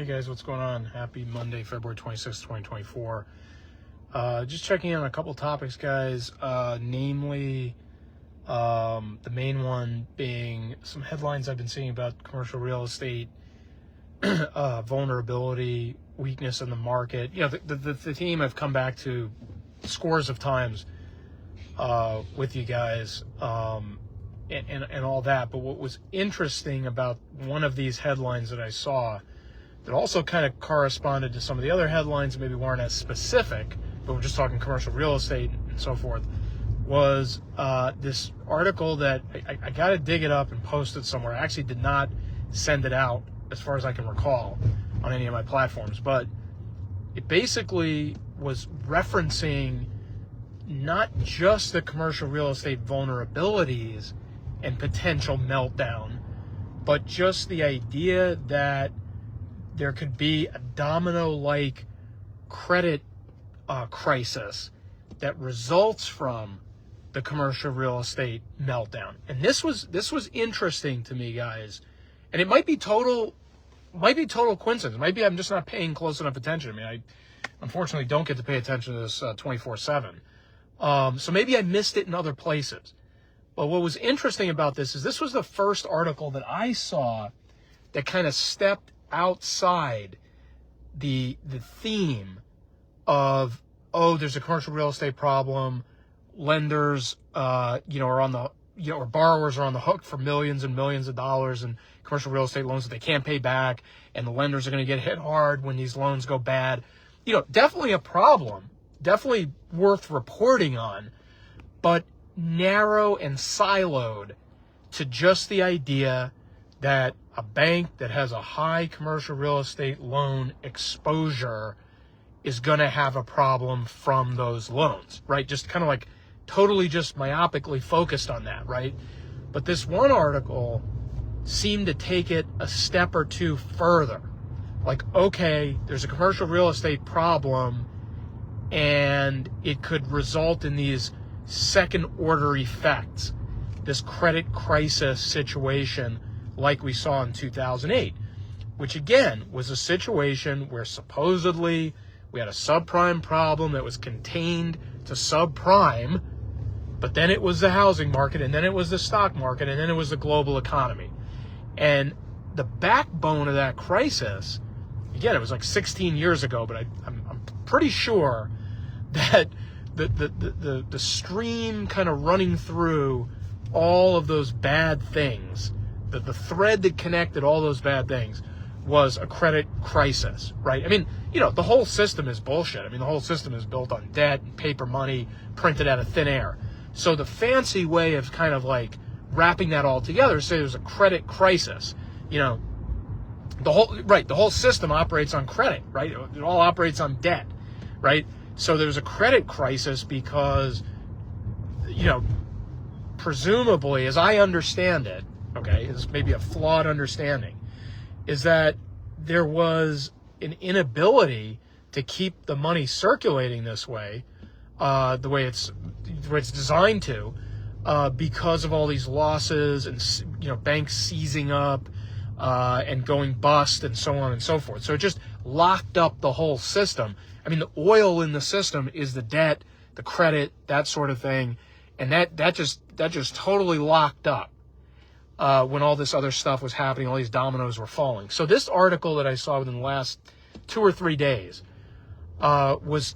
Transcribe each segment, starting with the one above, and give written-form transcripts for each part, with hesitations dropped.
Hey guys, what's going on? Happy Monday, February 26th, 2024. Just checking in on a couple topics, guys. Namely, the main one being some headlines I've been seeing about commercial real estate, vulnerability, weakness in the market. You know, the theme I've come back to scores of times with you guys, and all that. But what was interesting about one of these headlines that I saw that also kind of corresponded to some of the other headlines, maybe weren't as specific, but we're just talking commercial real estate and so forth, was this article that I got to dig it up and post it somewhere. I actually did not send it out, as far as I can recall, on any of my platforms, but it basically was referencing not just the commercial real estate vulnerabilities and potential meltdown, but just the idea that there could be a domino-like credit crisis that results from the commercial real estate meltdown. And this was interesting to me, guys. And it might be total coincidence. Maybe I'm just not paying close enough attention. I mean, I unfortunately don't get to pay attention to this 24/7. So maybe I missed it in other places. But what was interesting about this is this was the first article that I saw that kind of stepped outside the theme of, oh, there's a commercial real estate problem, lenders are on the or borrowers are on the hook for millions and millions of dollars in commercial real estate loans that they can't pay back, and the lenders are going to get hit hard when these loans go bad. Definitely a problem, definitely worth reporting on, but narrow and siloed to just the idea that a bank that has a high commercial real estate loan exposure is going to have a problem from those loans, right? Just kind of like totally just myopically focused on that, right? But this one article seemed to take it a step or two further. Like, okay, there's a commercial real estate problem and it could result in these second order effects, this credit crisis situation like we saw in 2008, which again was a situation where supposedly we had a subprime problem that was contained to subprime, but then it was the housing market, and then it was the stock market, and then it was the global economy. And the backbone of that crisis, again, it was like 16 years ago, but I'm pretty sure that the stream kind of running through all of those bad things, the thread that connected all those bad things was a credit crisis, right? I mean, the whole system is bullshit. I mean, the whole system is built on debt and paper money printed out of thin air. So the fancy way of kind of like wrapping that all together is say there's a credit crisis. The whole system operates on credit, right? It all operates on debt, right? So there's a credit crisis because, presumably, as I understand it, okay, this may be a flawed understanding, is that there was an inability to keep the money circulating this way, the way it's designed to, because of all these losses and banks seizing up and going bust and so on and so forth. So it just locked up the whole system. I mean, the oil in the system is the debt, the credit, that sort of thing, and that just totally locked up when all this other stuff was happening, all these dominoes were falling. So this article that I saw within the last 2 or 3 days was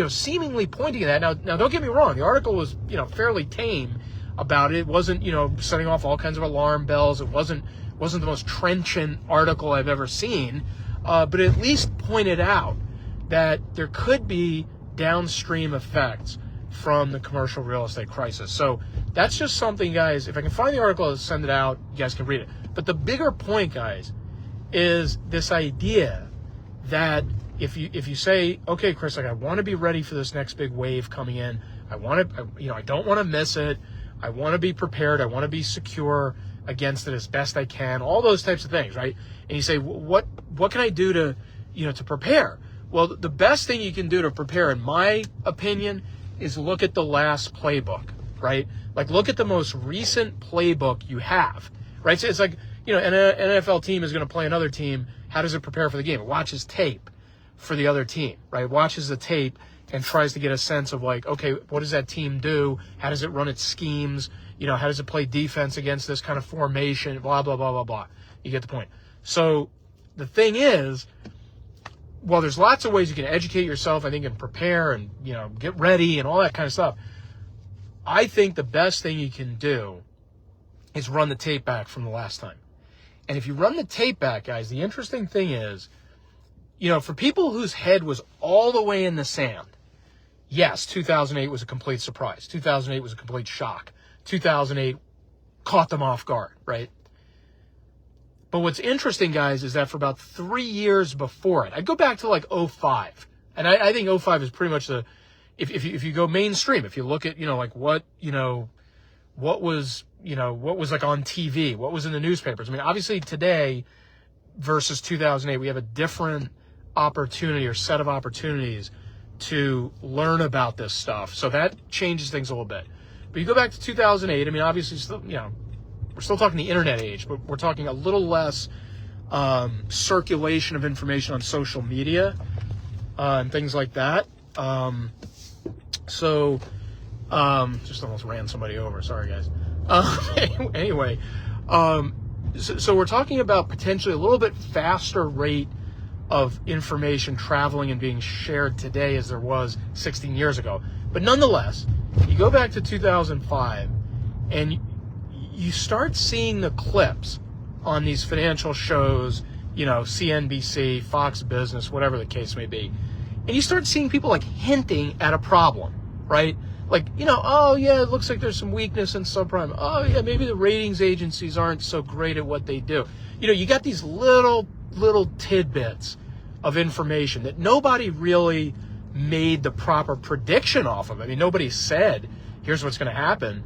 seemingly pointing at that. Now don't get me wrong, the article was fairly tame about it. It wasn't setting off all kinds of alarm bells. It wasn't the most trenchant article I've ever seen, but it at least pointed out that there could be downstream effects from the commercial real estate crisis. So that's just something, guys, if I can find the article, I'll send it out. You guys can read it. But the bigger point, guys, is this idea that if you say, okay, Chris, like, I want to be ready for this next big wave coming in. I don't want to miss it. I want to be prepared. I want to be secure against it as best I can. All those types of things, right? And you say, what can I do to prepare? Well, the best thing you can do to prepare, in my opinion, is look at the last playbook, right? Like, look at the most recent playbook you have, right? So it's like, an NFL team is going to play another team How does it prepare for the game? It watches tape for the other team, right? It watches the tape and tries to get a sense of like, okay, what does that team do? How does it run its schemes? How does it play defense against this kind of formation? Blah, blah, blah, blah, blah. You get the point. So the thing is, well, there's lots of ways you can educate yourself, I think, and prepare and, get ready and all that kind of stuff. I think the best thing you can do is run the tape back from the last time. And if you run the tape back, guys, the interesting thing is, for people whose head was all the way in the sand, yes, 2008 was a complete surprise. 2008 was a complete shock. 2008 caught them off guard, right? But what's interesting, guys, is that for about 3 years before it, I'd go back to like 2005. And I think 2005 is pretty much if you go mainstream, if you look at, what was like on TV, what was in the newspapers. I mean, obviously today versus 2008, we have a different opportunity or set of opportunities to learn about this stuff. So that changes things a little bit. But you go back to 2008, I mean, obviously, still, we're still talking the internet age, but we're talking a little less circulation of information on social media and things like that. Just almost ran somebody over. Sorry, guys. Anyway, so we're talking about potentially a little bit faster rate of information traveling and being shared today as there was 16 years ago. But nonetheless, you go back to 2005 and you start seeing the clips on these financial shows, CNBC, Fox Business, whatever the case may be. And you start seeing people like hinting at a problem, right? Like, oh yeah, it looks like there's some weakness in subprime. Oh yeah, maybe the ratings agencies aren't so great at what they do. You got these little tidbits of information that nobody really made the proper prediction off of. I mean, nobody said, here's what's going to happen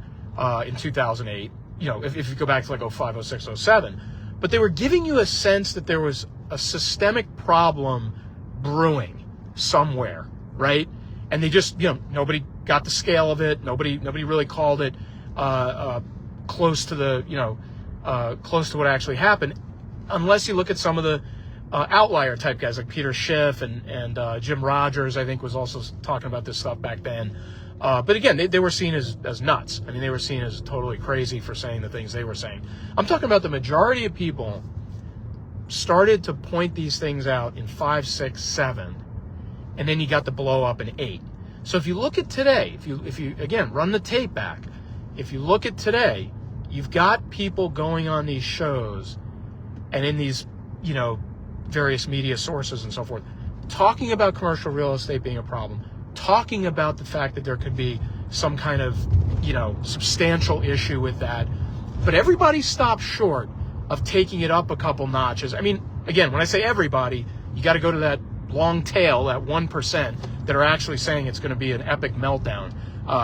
in 2008, if you go back to like 05, 06, 07. But they were giving you a sense that there was a systemic problem brewing somewhere, right? And they just, nobody got the scale of it. Nobody really called it close to close to what actually happened, unless you look at some of the outlier type guys like Peter Schiff and Jim Rogers, I think, was also talking about this stuff back then. But again, they were seen as nuts. I mean, they were seen as totally crazy for saying the things they were saying. I'm talking about the majority of people started to point these things out in 5, 6, 7, and then you got the blow up in 8. So if you look at today, if you again run the tape back, if you look at today, you've got people going on these shows and in these, various media sources and so forth, talking about commercial real estate being a problem, talking about the fact that there could be some kind of, substantial issue with that. But everybody stopped short of taking it up a couple notches. I mean, again, when I say everybody, you got to go to that long tail, that 1% that are actually saying it's going to be an epic meltdown.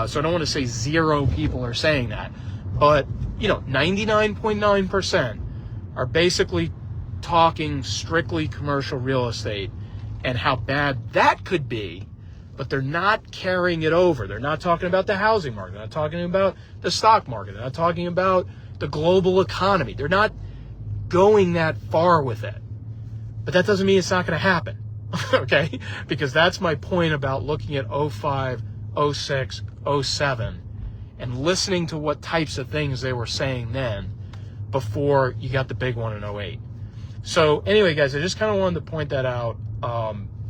So I don't want to say 0 people are saying that. But, 99.9% are basically talking strictly commercial real estate and how bad that could be, but they're not carrying it over. They're not talking about the housing market. They're not talking about the stock market. They're not talking about the global economy. They're not going that far with it. But that doesn't mean it's not going to happen, okay? Because that's my point about looking at 05, 06, 07 and listening to what types of things they were saying then before you got the big one in 08. So anyway, guys, I just kind of wanted to point that out.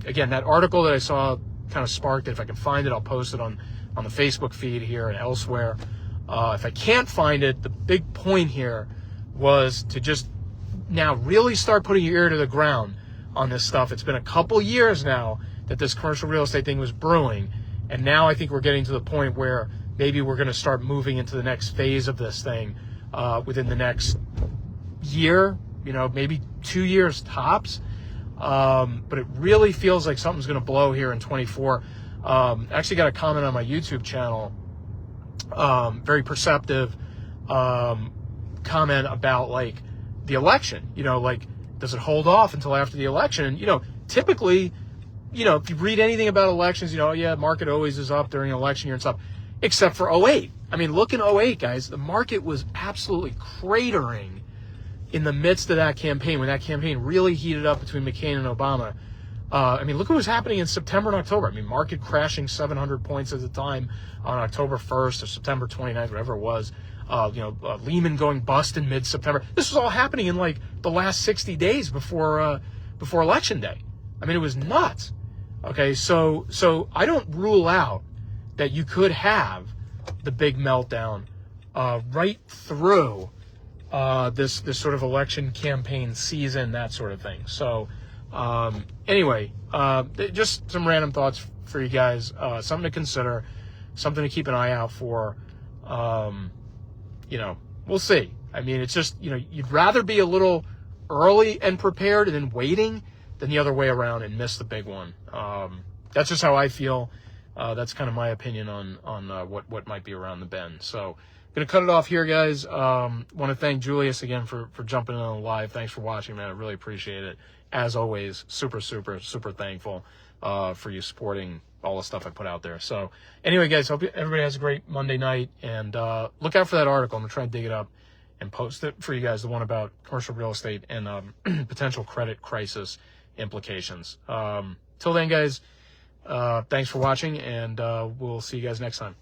Again, that article that I saw kind of sparked it. If I can find it, I'll post it on the Facebook feed here and elsewhere. If I can't find it, the big point here was to just now really start putting your ear to the ground on this stuff. It's been a couple years now that this commercial real estate thing was brewing, and now I think we're getting to the point where maybe we're going to start moving into the next phase of this thing within the next year, maybe 2 years tops. But it really feels like something's going to blow here in 24. Actually got a comment on my YouTube channel, very perceptive comment about like the election, does it hold off until after the election? And, typically, if you read anything about elections, market always is up during election year and stuff, except for 08. I mean, look in 08, guys, the market was absolutely cratering in the midst of that campaign, when that campaign really heated up between McCain and Obama. I mean, look what was happening in September and October. I mean, market crashing 700 points at the time on October 1st or September 29th, whatever it was. Lehman going bust in mid-September. This was all happening in like the last 60 days before Election Day. I mean, it was nuts. Okay, so I don't rule out that you could have the big meltdown right through this sort of election campaign season, that sort of thing. So anyway, just some random thoughts for you guys, something to consider, something to keep an eye out for. We'll see. I mean, it's just, you'd rather be a little early and prepared and then waiting than the other way around and miss the big one. That's just how I feel. That's kind of my opinion on what might be around the bend. So going to cut it off here, guys. Want to thank Julius again for jumping in on the live. Thanks for watching, man. I really appreciate it. As always, super, super, super thankful for you supporting all the stuff I put out there. So anyway, guys, hope everybody has a great Monday night. And look out for that article. I'm going to try and dig it up and post it for you guys, the one about commercial real estate and potential credit crisis implications. Till then, guys, thanks for watching, and we'll see you guys next time.